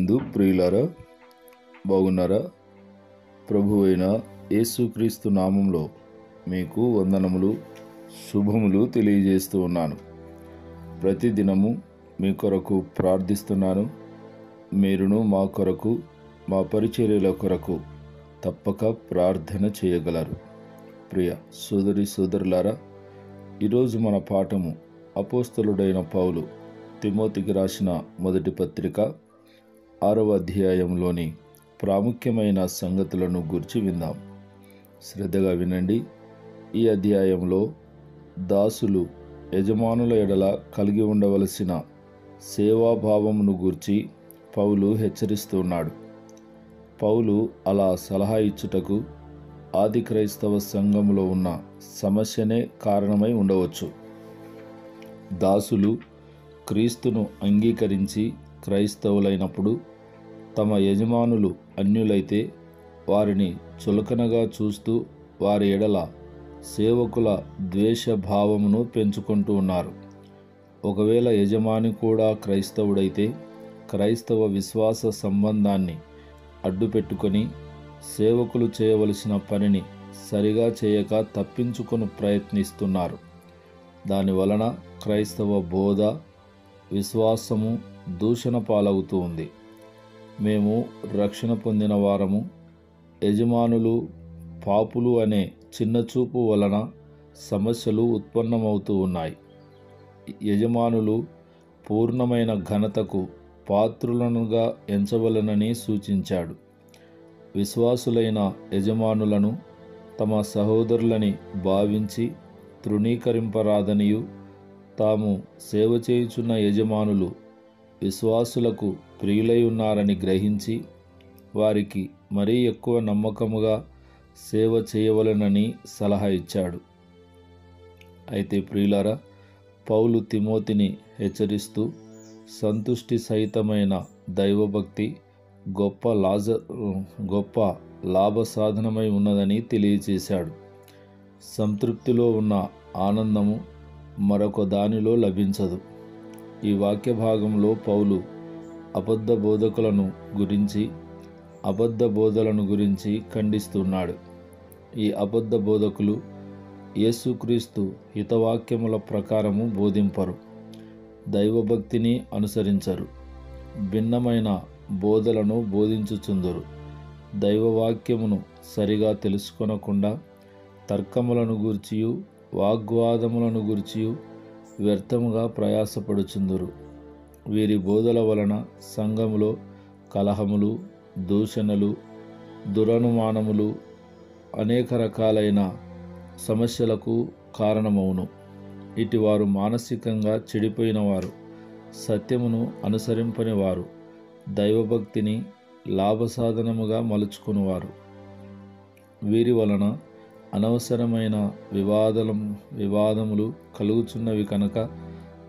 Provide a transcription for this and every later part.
నందు ప్రియులారా, బాగున్నారా? ప్రభువైన యేసుక్రీస్తు నామంలో మీకు వందనములు, శుభములు తెలియజేస్తూ ఉన్నాను. ప్రతిదినము మీ కొరకు ప్రార్థిస్తున్నాను. మీరును మా కొరకు, మా పరిచర్యల కొరకు తప్పక ప్రార్థన చేయగలరు. ప్రియ సోదరులారా, ఈరోజు మన పాఠము అపోస్తలుడైన పౌలు తిమోతికి రాసిన మొదటి పత్రిక 6వ అధ్యాయంలోని ప్రాముఖ్యమైన సంగతులను గురించి విందాం. శ్రద్ధగా వినండి. ఈ అధ్యాయంలో దాసులు యజమానుల ఎడల కలిగి ఉండవలసిన సేవాభావమును గూర్చి పౌలు హెచ్చరిస్తున్నాడు. పౌలు అలా సలహా ఇచ్చుటకు ఆది క్రైస్తవ సంఘములో ఉన్న సమస్యనే కారణమై ఉండవచ్చు. దాసులు క్రీస్తును అంగీకరించి క్రైస్తవులైనప్పుడు తమ యజమానులు అన్యులైతే వారిని చులకనగా చూస్తూ వారి ఎడల సేవకుల ద్వేషభావమును పెంచుకుంటూ ఉన్నారు. ఒకవేళ యజమాని కూడా క్రైస్తవుడైతే క్రైస్తవ విశ్వాస సంబంధాన్ని అడ్డుపెట్టుకొని సేవకులు చేయవలసిన పనిని సరిగా చేయక తప్పించుకొని ప్రయత్నిస్తున్నారు. దానివలన క్రైస్తవ బోధ, విశ్వాసము దూషణ పాలవుతూ ఉంది. మేము రక్షణ పొందిన వారము, యజమానులు పాపులు అనే చిన్నచూపు వలన సమస్యలు ఉత్పన్నమవుతూ ఉన్నాయి. యజమానులు పూర్ణమైన ఘనతకు పాత్రులనుగా ఎంచవలనని సూచించాడు. విశ్వాసులైన యజమానులను తమ సహోదరులని భావించి తృణీకరింపరాదనియు, తాము సేవ చేయుచున్న యజమానులు విశ్వాసులకు ప్రియులై ఉన్నారని గ్రహించి వారికి మరీ ఎక్కువ నమ్మకముగా సేవ చేయవలెనని సలహా ఇచ్చాడు. అయితే ప్రియులారా, పౌలు తిమోతిని హెచ్చరిస్తూ సంతుష్టి సహితమైన దైవభక్తి గొప్ప లాభ సాధనమై ఉన్నదని తెలియచేశాడు. సంతృప్తిలో ఉన్న ఆనందము మరొక దానిలో లభించదు. ఈ వాక్య భాగంలో పౌలు అబద్ధ బోధకులను గురించి, అబద్ధ బోధలను గురించి ఖండిస్తున్నాడు. ఈ అబద్ధ బోధకులు యేసుక్రీస్తు హితవాక్యముల ప్రకారము బోధింపరు, దైవభక్తిని అనుసరించరు, భిన్నమైన బోధలను బోధించుచుందురు. దైవవాక్యమును సరిగా తెలుసుకొనకుండా తర్కములను గూర్చియు వాగ్వాదములను గూర్చియు వ్యర్థముగా ప్రయాసపడుచుందురు. వీరి బోధల వలన సంఘములో కలహములు, దూషణలు, దురనుమానములు, అనేక రకాలైన సమస్యలకు కారణమవును. ఇటివారు మానసికంగా చెడిపోయినవారు, సత్యమును అనుసరింపని వారు, దైవభక్తిని లాభసాధనముగా మలుచుకునివారు. వీరి వలన అనవసరమైన వివాదములు కలుగుచున్నవి కనుక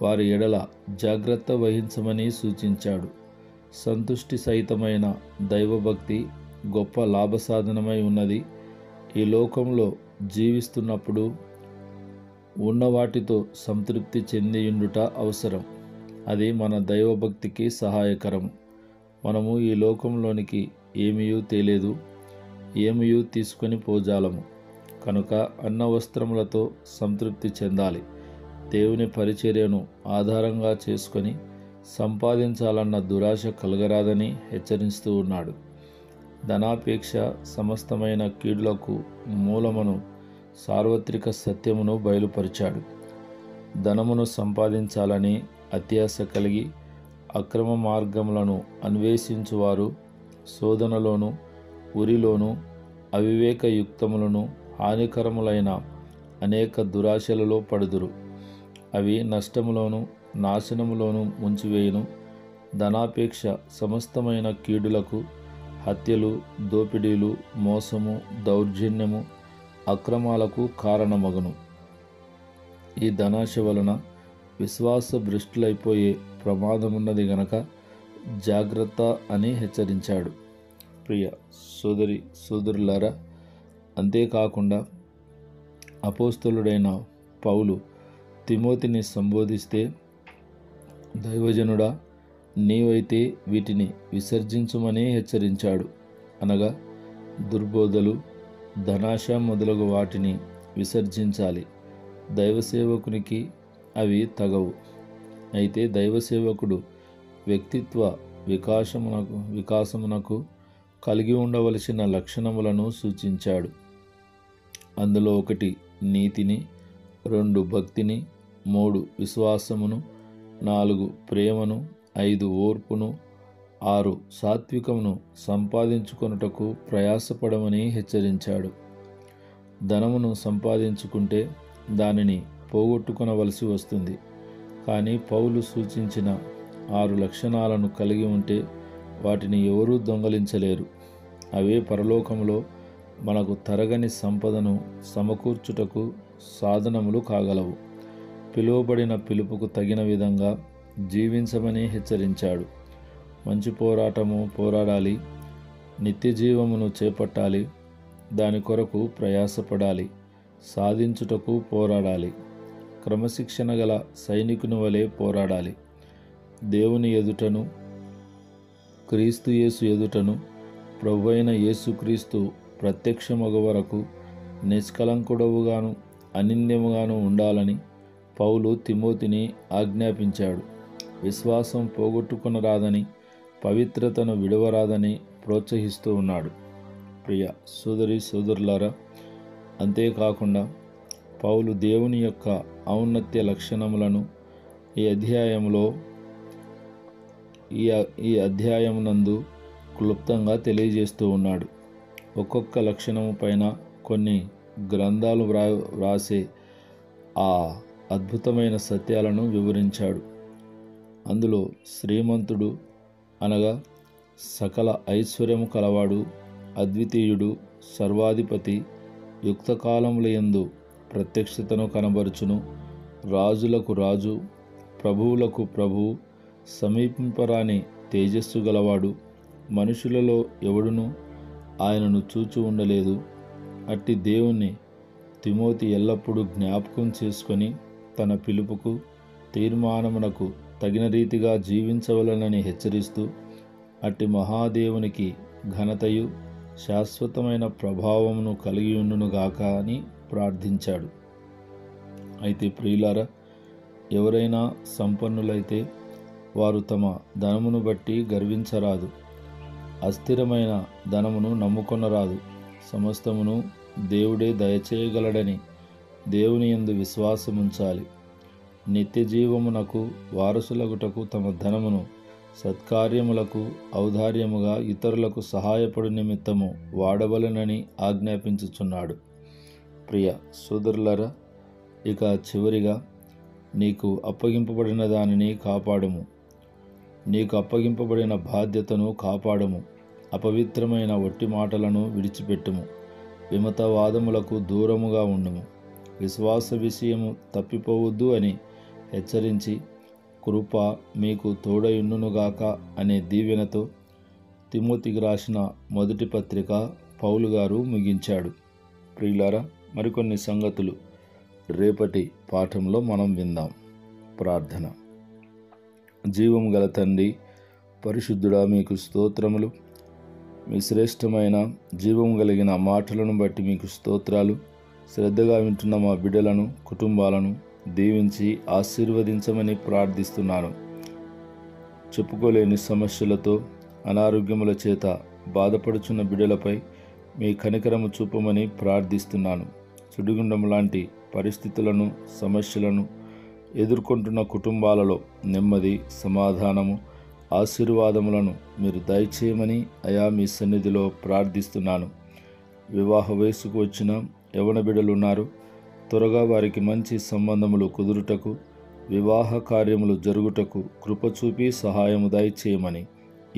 వారి ఎడల జాగ్రత్త వహించమని సూచించాడు. సంతుష్టి సహితమైన దైవభక్తి గొప్ప లాభసాధనమై ఉన్నది. ఈ లోకంలో జీవిస్తున్నప్పుడు ఉన్న వాటితో సంతృప్తి చెందియుండుట అవసరం. అది మన దైవభక్తికి సహాయకరము. మనము ఈ లోకంలోనికి ఏమీయూ తేలేదు, ఏమీయూ తీసుకొని పోజాలము. కనుక అన్న వస్త్రములతో సంతృప్తి చెందాలి. దేవుని పరిచర్యను ఆధారంగా చేసుకొని సంపాదించాలన్న దురాశ కలగరాదని హెచ్చరిస్తూ ఉన్నాడు. ధనాపేక్ష సమస్తమైన కీడులకు మూలమును సార్వత్రిక సత్యమును బయలుపరిచాడు. ధనమును సంపాదించాలని అత్యాశ కలిగి అక్రమ మార్గములను అన్వేషించువారు శోధనలోను, ఉరిలోను, అవివేకయుక్తములను, హానికరములైన అనేక దురాశలలో పడుదురు. అవి నష్టములోను, నాశనములోను ముంచివేయును. ధనాపేక్ష సమస్తమైన కీడులకు, హత్యలు, దోపిడీలు, మోసము, దౌర్జన్యము, అక్రమాలకు కారణమగును. ఈ ధనాశ వలన విశ్వాస భ్రష్టులైపోయే ప్రమాదమున్నది గనక జాగ్రత్త అని హెచ్చరించాడు. ప్రియ సోదరులారా, అంతేకాకుండా అపోస్తలుడైన పౌలు తిమోతిని సంబోధిస్తే, దైవజనుడా, నీవైతే వీటిని విసర్జించుమని హెచ్చరించాడు. అనగా దుర్బోధలు, ధనాశ మొదలగు వాటిని విసర్జించాలి. దైవసేవకునికి అవి తగవు. అయితే దైవసేవకుడు వ్యక్తిత్వ వికాసమునకు కలిగి ఉండవలసిన లక్షణములను సూచించాడు. అందులో 1 నీతిని, 2 భక్తిని, 3 విశ్వాసమును, 4 ప్రేమను, 5 ఓర్పును, 6 సాత్వికమును సంపాదించుకొనుటకు ప్రయాసపడమని హెచ్చరించాడు. ధనమును సంపాదించుకుంటే దానిని పోగొట్టుకొనవలసి వస్తుంది. కానీ పౌలు సూచించిన 6 లక్షణాలను కలిగి ఉంటే వాటిని ఎవరూ దొంగలించలేరు. అవే పరలోకములో మనకు తరగని సంపదను సమకూర్చుటకు సాధనములు కాగలవు. పిలువబడిన పిలుపుకు తగిన విధంగా జీవించమని హెచ్చరించాడు. మంచి పోరాటము పోరాడాలి, నిత్య జీవమును చేపట్టాలి, దాని కొరకు ప్రయాసపడాలి, సాధించుటకు పోరాడాలి. క్రమశిక్షణ గల సైనికుని వలె పోరాడాలి. దేవుని ఎదుటను, క్రీస్తు యేసు ఎదుటను, ప్రభువైన యేసుక్రీస్తు ప్రత్యక్షమగు వరకు నిష్కలంకుడవుగాను అనింద్యముగాను ఉండాలని పౌలు తిమోతిని ఆజ్ఞాపించాడు. విశ్వాసం పోగొట్టుకొనరాదని, పవిత్రతను విడవరాదని ప్రోత్సహిస్తూ ఉన్నాడు. ప్రియ సోదరి సోదరులారా, అంతేకాకుండా పౌలు దేవుని యొక్క ఔన్నత్య లక్షణములను ఈ అధ్యాయమునందు క్లుప్తంగా తెలియజేస్తూ ఉన్నాడు. ఒక్కొక్క లక్షణము పైన కొన్ని గ్రంథాలు వ్రాసే ఆ అద్భుతమైన సత్యాలను వివరించాడు. అందులో శ్రీమంతుడు అనగా సకల ఐశ్వర్యము కలవాడు, అద్వితీయుడు, సర్వాధిపతి, యుక్తకాలములయందు ప్రత్యక్షతను కనబరుచును, రాజులకు రాజు, ప్రభువులకు ప్రభువు, సమీపింపరాని తేజస్సు గలవాడు, మనుషులలో ఎవడునూ ఆయనను చూచి ఉండలేదు. అట్టి దేవుణ్ణి తిమోతి ఎల్లప్పుడూ జ్ఞాపకం చేసుకొని తన పిలుపుకు, తీర్మానమునకు తగిన రీతిగా జీవించవలనని హెచ్చరిస్తూ అట్టి మహాదేవునికి ఘనతయు శాశ్వతమైన ప్రభావమును కలిగి ఉండునుగాక అని ప్రార్థించాడు. అయితే ప్రియులారా, ఎవరైనా సంపన్నులైతే వారు తమ ధనమును బట్టి గర్వించరాదు. అస్థిరమైన ధనమును నమ్ముకొనరాదు. సమస్తమును దేవుడే దయచేయగలడని దేవుని యందు విశ్వాసముంచాలి. నిత్య జీవమునకు వారసులగుటకు తమ ధనమును సత్కార్యములకు ఔదార్యముగా ఇతరులకు సహాయపడు నిమిత్తము వాడవలెనని ఆజ్ఞాపించుచున్నాడు. ప్రియ సోదరులారా, ఇక చివరిగా నీకు అప్పగింపబడిన దానిని కాపాడుము. నీకు అప్పగింపబడిన బాధ్యతను కాపాడుము. అపవిత్రమైన ఒట్టి మాటలను విడిచిపెట్టుము. విమతవాదములకు దూరముగా ఉండుము. విశ్వాస విషయము తప్పిపోవద్దు అని హెచ్చరించి, కృప మీకు తోడయుండునుగాక అనే దీవెనతో తిమోతికి రాసిన మొదటి పత్రిక పౌలు గారు ముగించాడు. ప్రియులారా, మరికొన్ని సంగతులు రేపటి పాఠంలో మనం విందాం. ప్రార్థన. జీవం గల తండ్రి, పరిశుద్ధుడా, మీకు స్తోత్రములు. మీ శ్రేష్టమైన జీవం కలిగిన మాటలను బట్టి మీకు స్తోత్రాలు. శ్రద్ధగా వింటున్న మా బిడ్డలను, కుటుంబాలను దీవించి ఆశీర్వదించమని ప్రార్థిస్తున్నాను. చెప్పుకోలేని సమస్యలతో, అనారోగ్యముల చేత బాధపడుచున్న బిడ్డలపై మీ కనికరము చూపమని ప్రార్థిస్తున్నాను. సుడిగుండం లాంటి పరిస్థితులను, సమస్యలను ఎదుర్కొంటున్న కుటుంబాలలో నెమ్మది, సమాధానము, ఆశీర్వాదములను మీరు దయచేయమని అయా మీ సన్నిధిలో ప్రార్థిస్తున్నాను. వివాహ వయసుకు వచ్చిన యవన బిడ్డలున్నారు. త్వరగా వారికి మంచి సంబంధములు కుదురుటకు, వివాహ కార్యములు జరుగుటకు కృప చూపి సహాయము దయచేయమని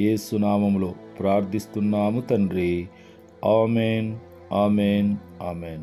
యేసు నామములో ప్రార్థిస్తున్నాము తండ్రి. ఆమేన్, ఆమేన్, ఆమేన్.